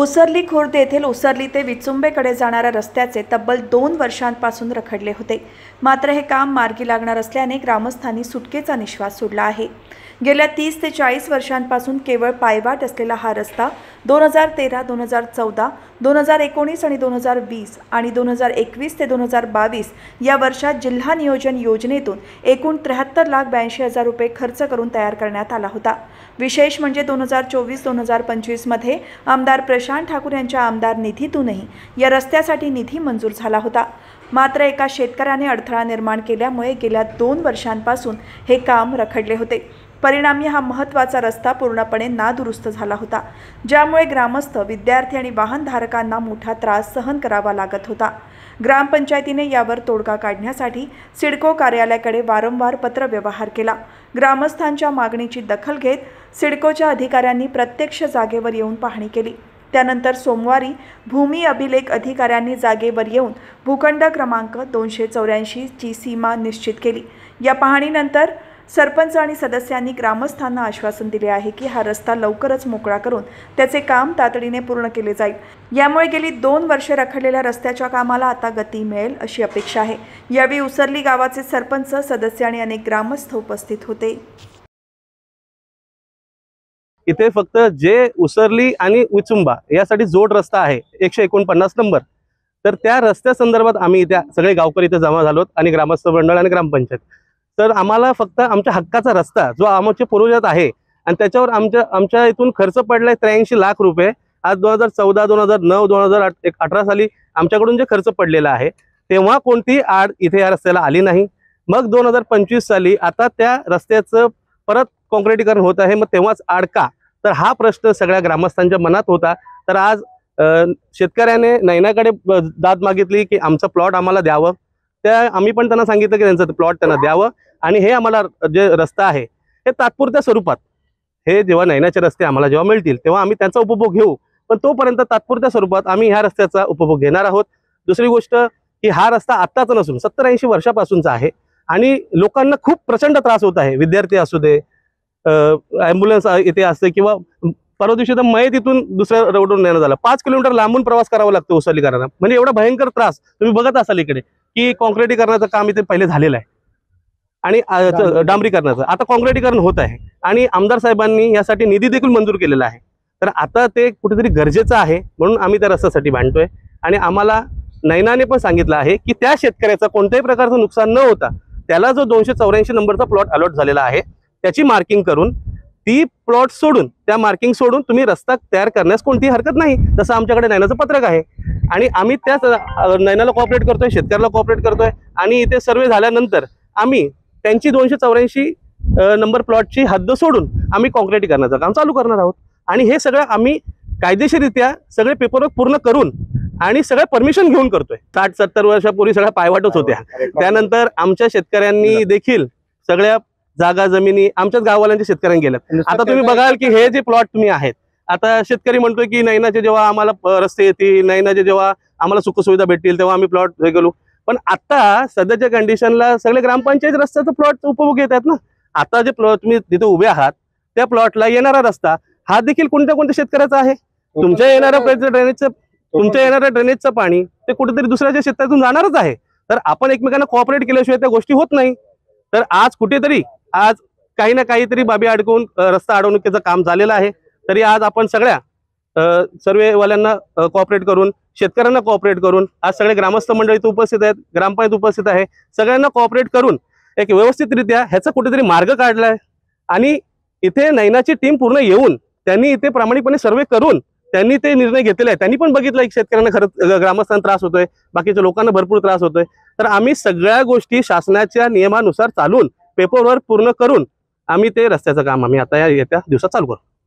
उसरली खुर्द येथील उसरली ते विचुंबेकडे जाणाऱ्या रस्त्याचे तब्बल 2 वर्षांपासून रखडले होते। मात्र हे काम मार्गी लागणार असल्याने ग्रामस्थांनी सुटकेचा निश्वास सोडला आहे। गेल्या 30 ते 40 वर्षांपासून केवळ पायवाट असलेला हा रस्ता 2013, 2014, 2019 आणि 2020 आणि 2021 ते 2022 या वर्षात जिल्हा नियोजन योजनेतून एकूण 73,82,000 रुपये खर्च करून तयार करण्यात आला होता। विशेष म्हणजे 2024-2025 मध्ये आमदार प्रशांत ठाकूर यांच्या आमदार निधीतूनही या रस्त्यासाठी निधी मंजूर झाला होता। मात्र एका शेतकऱ्याने अडथळा निर्माण केल्यामुळे गेल्या 2 वर्षांपासून हे काम रखडले होते। परिणामी हा महत्त्वाचा रस्ता पूर्णपणे नादुरुस्त झाला होता, ज्यामुळे ग्रामस्थ, विद्यार्थी आणि वाहनधारकांना मोठा त्रास सहन करावा लागत होता। ग्रामपंचायतीने यावर तोडगा काढण्यासाठी सिडको कार्यालयाकडे वारंवार पत्रव्यवहार केला। ग्रामस्थांच्या मागणीची दखल घेत सिडकोच्या अधिकाऱ्यांनी प्रत्यक्ष जागेवर येऊन पाहणी केली। त्यानंतर सोमवारी भूमी अभिलेख अधिकाऱ्यांनी जागेवर येऊन भूखंड क्रमांक 284 ची सीमा निश्चित केली। या पाहणीनंतर सरपंच आणि सदस्यांनी ग्रामस्थांना आश्वासन दिले आहे की हा रस्ता लवकरच मोकळा करून त्याचे काम तातडीने पूर्ण केले जाईल। यामुळे गेली 2 वर्षे रखडलेल्या रस्त्याच्या कामाला आता गती मिळेल अशी अपेक्षा आहे। यावेळी उसरली गावाचे सरपंच, सदस्य आणि अनेक ग्रामस्थ उपस्थित होते। इथे फक्त जे उसरली आणि विचुंबा यासाठी जोड रस्ता आहे 149 नंबर, तर त्या रस्त्या संदर्भात आम्ही इथे सगळे गावकरी इथे जमा झालोत आणि ग्रामस्थ मंडळ आणि ग्रामपंचायत। तर आम्हाला फक्त आमच्या हक्काचा रस्ता जो आमच्या पूर्वजात आहे आणि त्याच्यावर आमच्या इथून खर्च पडलाय 83 लाख रुपये। आज 2014, 2009, 2018 साली आमच्याकडून जे खर्च पडलेला आहे तेव्हा कोणती आड इथे या रस्त्याला आली नाही। मग 2025 साली आता त्या रस्त्याचं परत कॉन्क्रिटीकरण होत आहे, मग तेव्हाच आड का? तर हा प्रश्न सगळ्या ग्रामस्थांच्या मनात होता। तर आज शेतकऱ्याने नैनाकडे दाद मागितली की आमचा प्लॉट आम्हाला द्यावं। त्या आम्ही पण त्यांना सांगितलं की त्यांचं प्लॉट त्यांना द्यावं आणि हे आम्हाला जे रस्ता आहे हे तात्पुरत्या स्वरूपात, हे जेव्हा नैनाचे रस्ते आम्हाला जेव्हा मिळतील तेव्हा आम्ही त्यांचा उपभोग घेऊ, पण तोपर्यंत तात्पुरत्या स्वरूपात आम्ही ह्या रस्त्याचा उपभोग घेणार आहोत। दुसरी गोष्ट की हा रस्ता आत्ताच नसून 70-80 वर्षापासूनचा आहे आणि लोकांना खूप प्रचंड त्रास होत आहे। विद्यार्थी असू दे, ॲम्ब्युलन्स इथे असते किंवा परवा दिवशी तर मये तिथून दुसऱ्या रोडवरून नेणं झालं। 5 किलोमीटर लांबून प्रवास करावा लागतो उसरलीकरांना, म्हणजे एवढा भयंकर त्रास तुम्ही बघत असाल इकडे की कॉन्क्रिटीकरणाचं काम इथे पहिले झालेलं आहे आणि डांबरीकरणाचं आता कॉन्क्रिटीकरण होत आहे आणि आमदार साहेबांनी यासाठी निधी देखील मंजूर केलेला आहे। तर आता ते कुठेतरी गरजेचं आहे म्हणून आम्ही त्या रस्त्यासाठी भांडतोय आणि आम्हाला नैनाने पण सांगितलं आहे की त्या शेतकऱ्याचा कोणत्याही प्रकारचं नुकसान न होता त्याला जो 284 नंबरचा प्लॉट अलॉट झालेला आहे त्याची मार्किंग करून ती प्लॉट सोडून, त्या मार्किंग सोडून तुम्ही रस्ता तयार करण्यास कोणतीही हरकत नाही, तसं आमच्याकडे नैनाचं पत्रक आहे आणि आम्ही त्याच नैनाला कोऑपरेट करतोय, शेतकऱ्याला कोऑपरेट करतोय आणि इथे सर्वे झाल्यानंतर आम्ही त्यांची 284 नंबर प्लॉटची हद्द सोडून आम्ही कॉन्क्रिटीकरणाचं काम चालू करणार आहोत। आणि हे सगळं आम्ही कायदेशीररित्या सगळे पेपरवर्क पूर्ण करून आणि सगळं परमिशन घेऊन करतोय। 60-70 वर्षापूर्वी सगळ्या पायवाटच होत्या, त्यानंतर आमच्या शेतकऱ्यांनी देखील सगळ्या जागा जमिनी आमच्याच गाववाल्यांच्या शेतकऱ्यांनी गेल्यात। आता तुम्ही बघाल की हे जे प्लॉट तुम्ही आहेत, आता शेतकरी म्हणतोय की नैनाचे जेव्हा आम्हाला रस्ते येतील, नैनाचे जेव्हा आम्हाला सुखसुविधा भेटतील तेव्हा आम्ही प्लॉट हे करू, पण आता सध्याच्या कंडिशनला सगळे ग्रामपंचायत रस्त्याचं प्लॉट उपभोग घेत आहेत ना। आता जे प्लॉट तुम्ही तिथे उभे आहात त्या प्लॉटला येणारा रस्ता हा देखील कोणत्या शेतकऱ्याचा आहे? तुमच्या येणाऱ्या ड्रेनेजचं पाणी ते कुठेतरी दुसऱ्याच्या शेतातून जाणारच आहे। तर आपण एकमेकांना कोऑपरेट केल्याशिवाय त्या गोष्टी होत नाही। तर आज कुठेतरी काही ना काहीतरी बाबी अडकवून रस्ता अडवणुकीचं काम झालेलं आहे। तरी आज आपण सगळ्या सर्वेवाल्यांना कोऑपरेट करून, शेतकऱ्यांना कोऑपरेट करून, आज सगळे ग्रामस्थ मंडळ इथे उपस्थित आहेत, ग्रामपंचायत उपस्थित आहे, सगळ्यांना कोऑपरेट करून एक व्यवस्थितरित्या ह्याचा कुठेतरी मार्ग काढलाय आणि इथे नैनाची टीम पूर्ण येऊन त्यांनी इथे प्रामाणिकपणे सर्वे करून त्यांनी ते निर्णय घेतलेला आहे। त्यांनी पण बघितलं की शेतकऱ्यांना खरंच ग्रामस्थांना त्रास होतोय, बाकीच्या लोकांना भरपूर त्रास होतोय। तर आम्ही सगळ्या गोष्टी शासनाच्या नियमानुसार चालून पेपरवर्क पूर्ण करून आम्ही ते रस्त्याचं काम आम्ही आता येत्या दिवसात चालू करू।